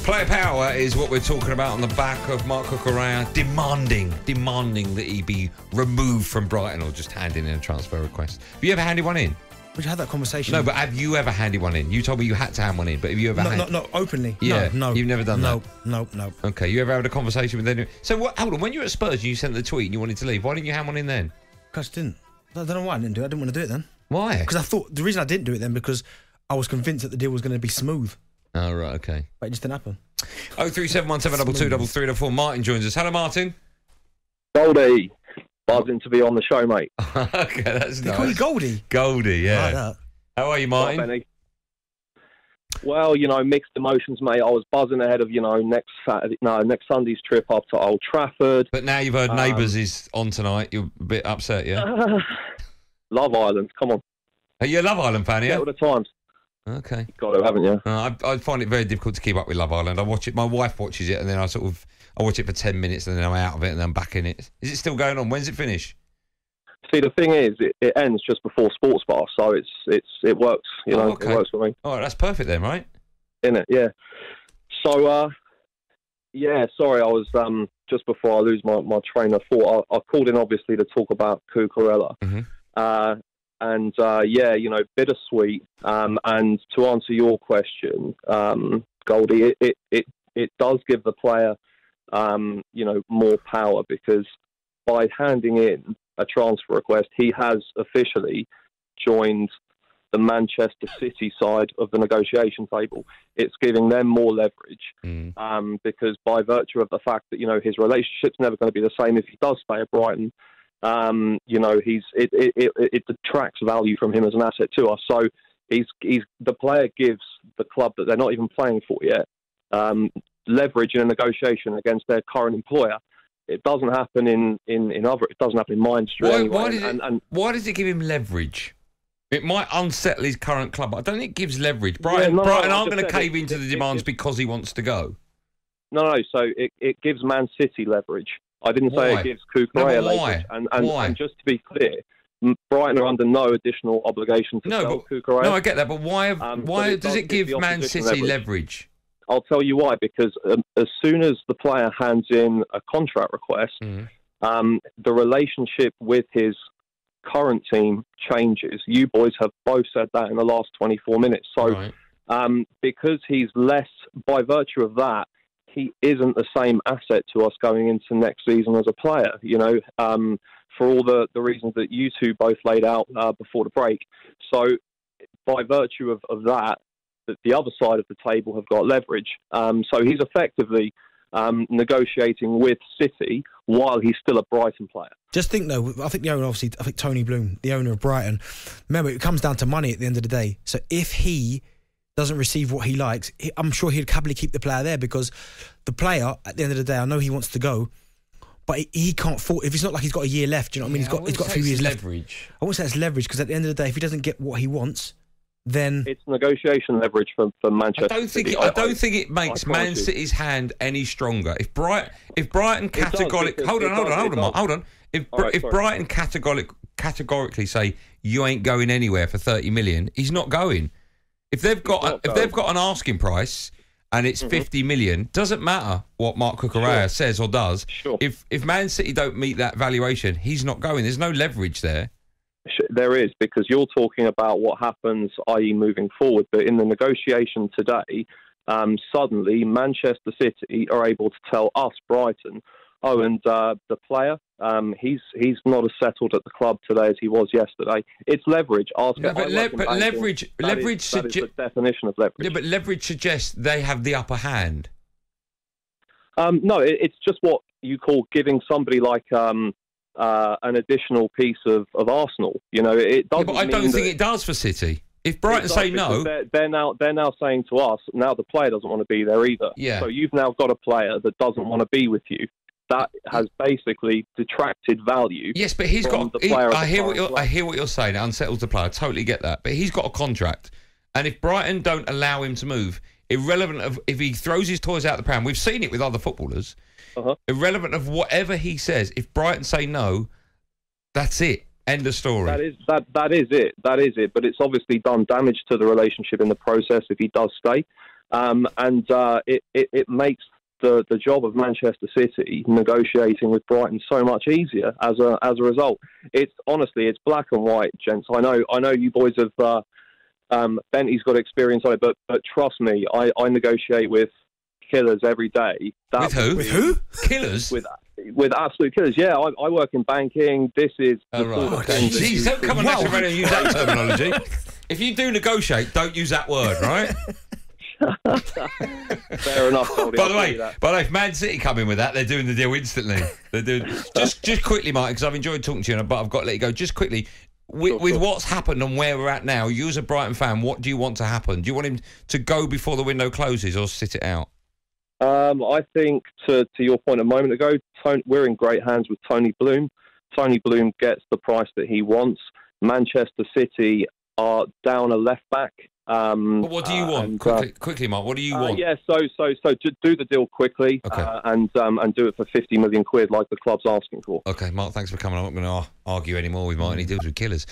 Player power is what we're talking about on the back of Mark Cucurella demanding that he be removed from Brighton or just handing in a transfer request. Have you ever handed one in? Would you have that conversation? No, but have you ever handed one in? You told me you had to hand one in, but have you ever Not openly. Yeah, no. You've never done that? No. Okay, you ever had a conversation with anyone? So, hold on, when you were at Spurs and you sent the tweet and you wanted to leave, why didn't you hand one in then? Because I didn't. I don't know why I didn't do it. I didn't want to do it then. Why? Because I thought, the reason I didn't do it then, because I was convinced that the deal was going to be smooth. Oh, right, okay. But it just didn't happen. 03717222344. Martin joins us. Hello, Martin. Goldie. Buzzing to be on the show, mate. Okay, that's They nice. call you Goldie? Goldie, yeah. I like that. How are you, Martin? Benny. Well, mixed emotions, mate. I was buzzing ahead of, next Sunday's trip up to Old Trafford. But now you've heard Neighbours is on tonight. You're a bit upset, yeah? Love Island, come on. Are you a Love Island fan, yeah? All the times. Okay. Got to, haven't you? I find it very difficult to keep up with Love Island. I watch it. My wife watches it, and then I watch it for 10 minutes, and then I'm out of it, and then I'm back in it. Is it still going on? When's it finish? See, the thing is, it ends just before Sports Bar, so it works. Okay. It works for me. All right, that's perfect then, right? Innit? Yeah. So, sorry, I was just before I lose my train of thought. I called in obviously to talk about Cucurella. Mm-hmm. Bittersweet. And to answer your question, Goldie, it does give the player, more power, because by handing in a transfer request, he has officially joined the Manchester City side of the negotiation table. It's giving them more leverage, because by virtue of the fact that, his relationship's never going to be the same if he does stay at Brighton. It detracts value from him as an asset to us. So the player gives the club that they're not even playing for yet leverage in a negotiation against their current employer. It doesn't happen in other. It doesn't happen in my industry. Why does it give him leverage? It might unsettle his current club. I don't think it gives leverage. Brighton aren't going to cave into the demands because he wants to go. No. So it gives Man City leverage. I didn't say it gives Cucurella leverage. Why? And just to be clear, Brighton are under no additional obligation to sell Cucurella. No, I get that, but why does it give Man City leverage? I'll tell you why. Because as soon as the player hands in a contract request, the relationship with his current team changes. You boys have both said that in the last 24 minutes. So because he's less, by virtue of that, he isn't the same asset to us going into next season as a player, for all the reasons that you two both laid out before the break. So by virtue of that, the other side of the table have got leverage. So he's effectively negotiating with City while he's still a Brighton player. Just think, though, I think the owner, obviously, Tony Bloom, the owner of Brighton, remember, it comes down to money at the end of the day. So if he doesn't receive what he likes, I'm sure he'd happily keep the player there, because the player, at the end of the day, I know he wants to go, but he can't afford. If it's not like he's got a year left, do you know what I mean? He's got a few years left. I won't say it's leverage, because at the end of the day, if he doesn't get what he wants, then it's negotiation leverage for Manchester. I don't think it makes Man City's hand any stronger. If Brighton categorically hold on. If Brighton categorically say you ain't going anywhere for 30 million, he's not going. If they've got an asking price and it's 50 million, doesn't matter what Mark Cucurella says or does. Sure. If Man City don't meet that valuation, he's not going. There's no leverage there. There is, because you're talking about what happens, i.e. moving forward. But in the negotiation today, suddenly Manchester City are able to tell us, Brighton, the player, he's not as settled at the club today as he was yesterday. It's leverage. Leverage that is the definition of leverage. Yeah, but leverage suggests they have the upper hand. No, it's just what you call giving somebody like an additional piece of Arsenal. It doesn't. But I don't think it does for City. If Brighton say no, they're now saying to us, now the player doesn't want to be there either. Yeah. So you've now got a player that doesn't want to be with you. That has basically detracted value. Yes, but he's got. I hear what you're saying. It unsettles the player. I totally get that. But he's got a contract, and if Brighton don't allow him to move, irrelevant of if he throws his toys out the pram, we've seen it with other footballers. Irrelevant of whatever he says, if Brighton say no, that's it. End of story. That is it. But it's obviously done damage to the relationship in the process if he does stay. It makes the job of Manchester City negotiating with Brighton so much easier as a result. It's black and white, gents. I know you boys have Benty's got experience on it, but trust me, I negotiate with killers every day. With who? With who? Killers? With absolute killers. Yeah, I work in banking. This is Jeez, don't come on National Radio and use that terminology. If you do negotiate, don't use that word, right? Fair enough. By the way, if Man City come in with that, they're doing the deal instantly. They're doing just quickly, Martin, because I've enjoyed talking to you, but I've got to let you go. Just quickly, with what's happened and where we're at now, you as a Brighton fan, what do you want to happen? Do you want him to go before the window closes or sit it out? I think to your point a moment ago, we're in great hands with Tony Bloom. Tony Bloom gets the price that he wants. Manchester City are down a left back. But what do you want? Quickly, Mark. What do you want? So to do the deal quickly, and do it for 50 million quid like the club's asking for. Okay, Mark. Thanks for coming. I'm not going to argue anymore with Martin. He deals with killers.